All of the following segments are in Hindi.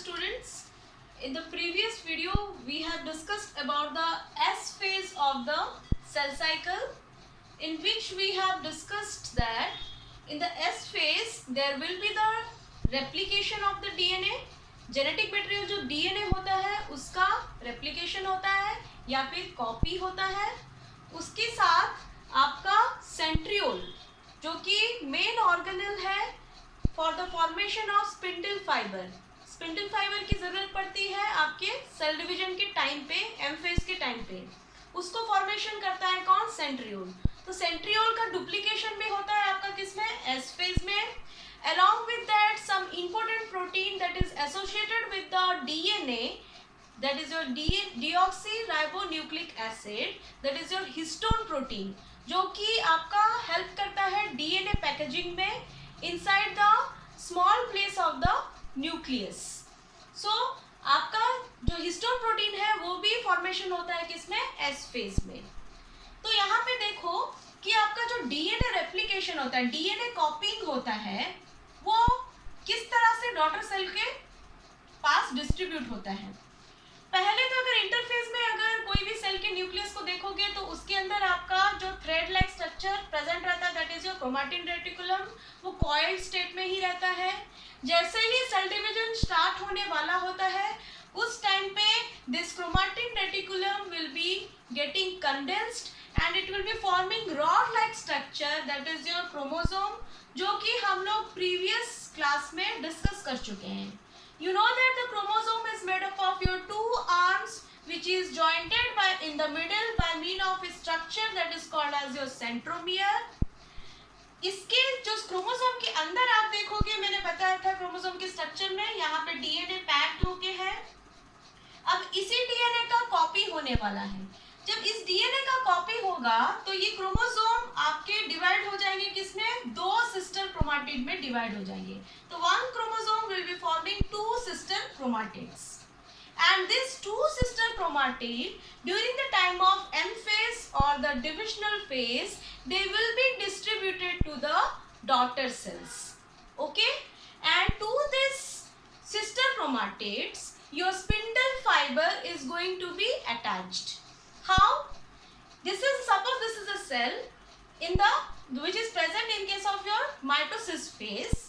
students, in the previous video we have discussed about the S phase of the cell cycle, in which we have discussed that in the S phase there will be the replication of the DNA. Genetic material जो डीएनए होता है उसका रेप्लिकेशन होता है या फिर कॉपी होता है। उसके साथ आपका सेंट्रियोल जो कि मेन ऑर्गेनेल है for the formation of spindle fibre. Spindle fibre की जरूरत पड़ती है आपके सेल डिवीजन के टाइम पे, एम फेज के टाइम पे। उसको फॉर्मेशन करता है कौन? सेंट्रियोल। तो सेंट्रियोल का डुप्लीकेशन भी होता है आपका किसमें? एस फेज में। Along with that, some important protein that is associated with the DNA, that is your deoxyribonucleic acid, that is your histone protein, जो कि आपका हेल्प करता है DNA पैकेजिंग में inside the small place of the nucleus. So आपका जो हिस्टोन प्रोटीन है वो भी फॉर्मेशन होता है किसमें? एस फेज में। तो यहाँ पे देखो कि आपका जो डीएनए रेप्लिकेशन होता है, डीएनए कॉपिंग होता है, वो किस तरह से डॉटर सेल के पास डिस्ट्रीब्यूट होता है। पहले तो अगर इंटरफेस में अगर कोई भी सेल के न्यूक्लियस को देखोगे तो उसके अंदर आपका जो थ्रेड लाइक स्ट्रक्चर प्रेजेंट रहता है, that is your chromatin reticulum, वो कॉइल्ड स्टेट में ही रहता है। जैसे ही सेल डिवीजन स्टार्ट होने वाला होता है उस टाइम पे this chromatin reticulum will be getting condensed and it will be forming rod like structure, that is your chromosome, जो कि हम लोग previous class में discuss कर चुके हैं। You know that the chromosome is made up of your two arms which is jointed by in the middle by mean of a structure that is called as your centromere. इसके जो क्रोमोसोम के अंदर आप देखोगे, मैंने बताया था क्रोमोसोम के स्ट्रक्चर में यहाँ पे डीएनए पैक्ड होके है। अब इसी डीएनए का कॉपी होने वाला है। जब इस डीएनए का कॉपी होगा तो ये क्रोमोसोम आपके डिवाइड हो जाएंगे किसमें? दो सिस्टर क्रोमैटिड में डिवाइड हो जाएंगे। तो one chromosome will be forming two sister chromatids and these two sister chromatid during the time of M phase or the divisional phase, they will be distributed to the daughter cells. Okay, and to this sister chromatids your spindle fiber is going to be attached. How? This is, suppose this is a cell in the which is present in case of your mitosis phase.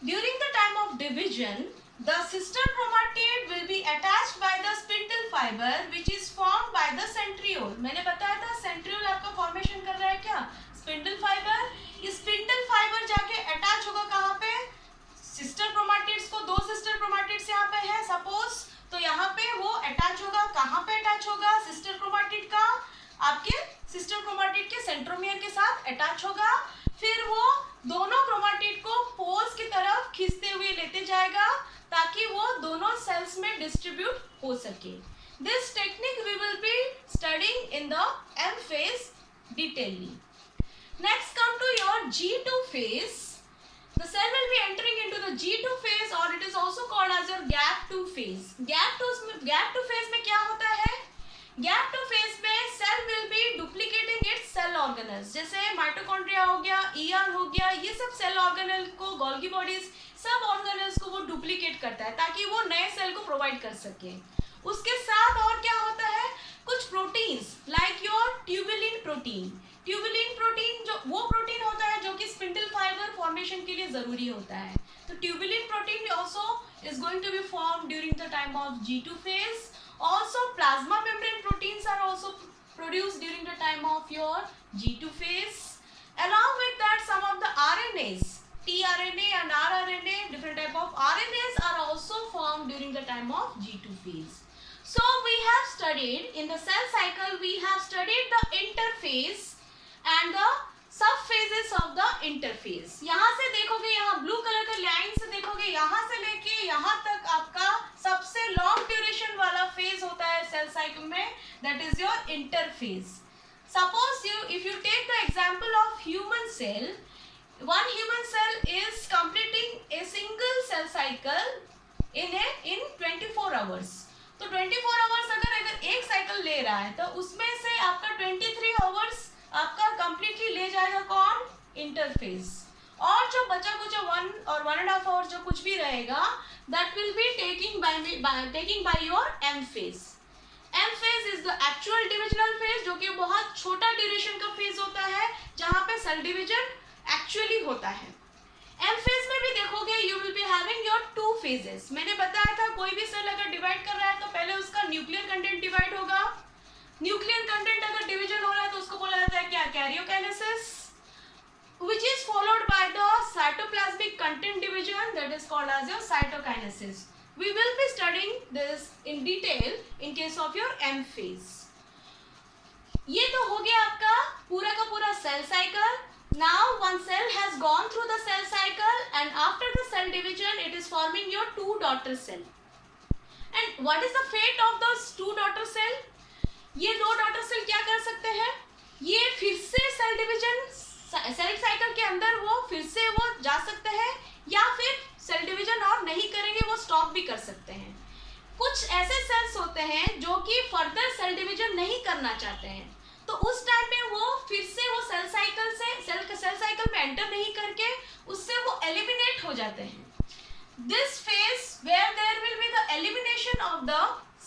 During the time of division, the sister chromatid will be attached by the spindle fiber which is formed by the centriole. मैंने बताया था centriole आपका फॉर्मेशन कर रहा है क्या? Spindle fibre. इस स्पिंडल फाइबर जाके अटैच होगा कहाँ पे? सिस्टर क्रोमैटिड्स को, दो सिस्टर क्रोमैटिड्स यहाँ पे है सपोज, तो यहाँ पे वो अटैच होगा। कहाँ पे अटैच होगा? सिस्टर क्रोमैटिड का आपके सिस्टर क्रोमैटिड के सेंट्रोमियर के साथ अटैच होगा। फिर वो दोनों क्रोमैटिड को पोल्स की तरफ खींचते हुए लेते जाएगा ताकि वो दोनों सेल्स में डिस्ट्रीब्यूट हो सके। This technique we will be studying in the M phase detailedly. Next come to your G2 phase. The cell will be entering into the G2 phase or it is also called as your gap2 phase. gap2 phase में क्या होता है? gap2 phase में cell will be duplicating its cell organelles. जैसे माइटोकॉन्ड्रिया हो गया, ER हो गया, ये सब सेल ऑर्गेनल को, गोल्गी बॉडीज, सब ऑर्गेनल्स को वो डुप्लीकेट करता है ताकि वो नए सेल को प्रोवाइड कर सके। उसके साथ और क्या होता है? कुछ proteins like your tubulin protein. Tubulin protein जो वो प्रोटीन होता है जो कि स्पिंडल फाइबर फॉर्मेशन के लिए जरूरी होता है। तो tubulin protein also is going to be formed during the time of G2 phase. Also plasma membrane proteins are also produced during the time of your G2 phase. Along with that, some of the RNAs, tRNA and rRNA, different type of RNAs are also formed during the time of G2 phase. So we have studied in the cell cycle, we have studied the interphase and the सब phases of the interphase. यहाँ से देखोगे, यहाँ ब्लू कलर का लाइन से देखोगे, यहाँ से लेके यहाँ तक आपका सबसे लॉन्ग ड्यूरेशन वाला फेज होता है सेल साइकिल में, that is your interphase. Suppose if you take the example of human cell, one human cell is completing a single cell cycle in 24 hours. तो 24 hours अगर एक साइकिल ले रहा है तो उसमें से आपका 23 hours आपका कंप्लीटली ले जाएगा कौन? इंटरफेज। और जो बचा कुछ 1 और 1.5 आवर जो कुछ भी रहेगा, that will be taking by your M phase. M phase is the actual divisional phase, जो कि बहुत छोटा ड्यूरेशन का फेज होता है जहां पे सेल डिवीजन एक्चुअली होता है. M phase में भी देखोगे you will be having your 2 phases. मैंने बताया था कोई भी सेल अगर डिवाइड कर रहा है तो पहले उसका न्यूक्लियर कंटेंट डिवाइड होगा. न्यूक्लियर कंटेंट अगर डिवीजन हो रहा है तो उसको बोला जाता है क्या, karyokinesis, which is followed by the cytoplasmic content division, that is called as your cytokinesis. We will be studying this in detail in case of your M phase. ये तो हो गया आपका पूरा का पूरा cell cycle. Now one cell has gone through the cell cycle and after the cell division it is forming your 2 daughter cell. And what is the fate of those 2 daughter cell? ये 2 daughter cell क्या कर सकते हैं? ये फिर से सेल डिवीजन सेल साइकिल के अंदर वो फिर से वो जा सकते हैं या फिर सेल डिवीजन और नहीं करेंगे, वो स्टॉप भी कर सकते हैं. कुछ ऐसे सेल्स होते हैं जो कि फर्दर सेल डिवीजन नहीं करना चाहते हैं, तो उस टाइम पे वो फिर से वो सेल साइकिल में एंटर नहीं करके उससे वो एलिमिनेट हो जाते हैं. This phase where there will be the elimination of the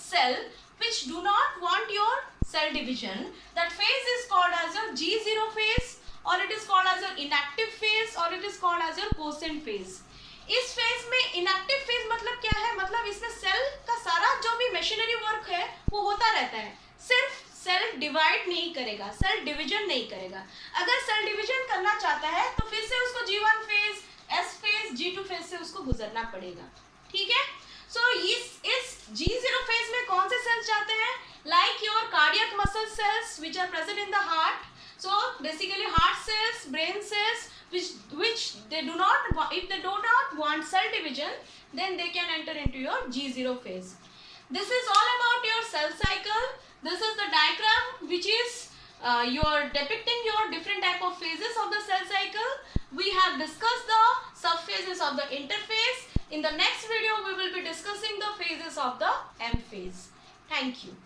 cell which do not want your cell division, that phase is called as your G0 phase, or it is called as your inactive phase, or it is called as your quiescent phase. इस फेज में इनएक्टिव फेज मतलब क्या है? मतलब इसमें सेल का सारा जो भी मशीनरी वर्क है वो होता रहता है, सिर्फ सेल डिवाइड नहीं करेगा, सेल डिवीजन नहीं करेगा. अगर सेल डिवीजन करना चाहता है तो फिर से उसको G1 phase, S phase, G2 phase से उसको गुजरना पड़ेगा. ठीक है. सो इस G0 फेज में कौन से सेल्स जाते हैं? Like your cardiac muscle cells which are present in the heart. So basically heart cells, brain cells, which they do not, if they do not want cell division, then they can enter into your G0 phase. This is all about your cell cycle. This is the diagram which is your depicting your different type of phases of the cell cycle. We have discussed the subphases of the interphase. In the next video, we will be discussing the phases of the M phase. Thank you.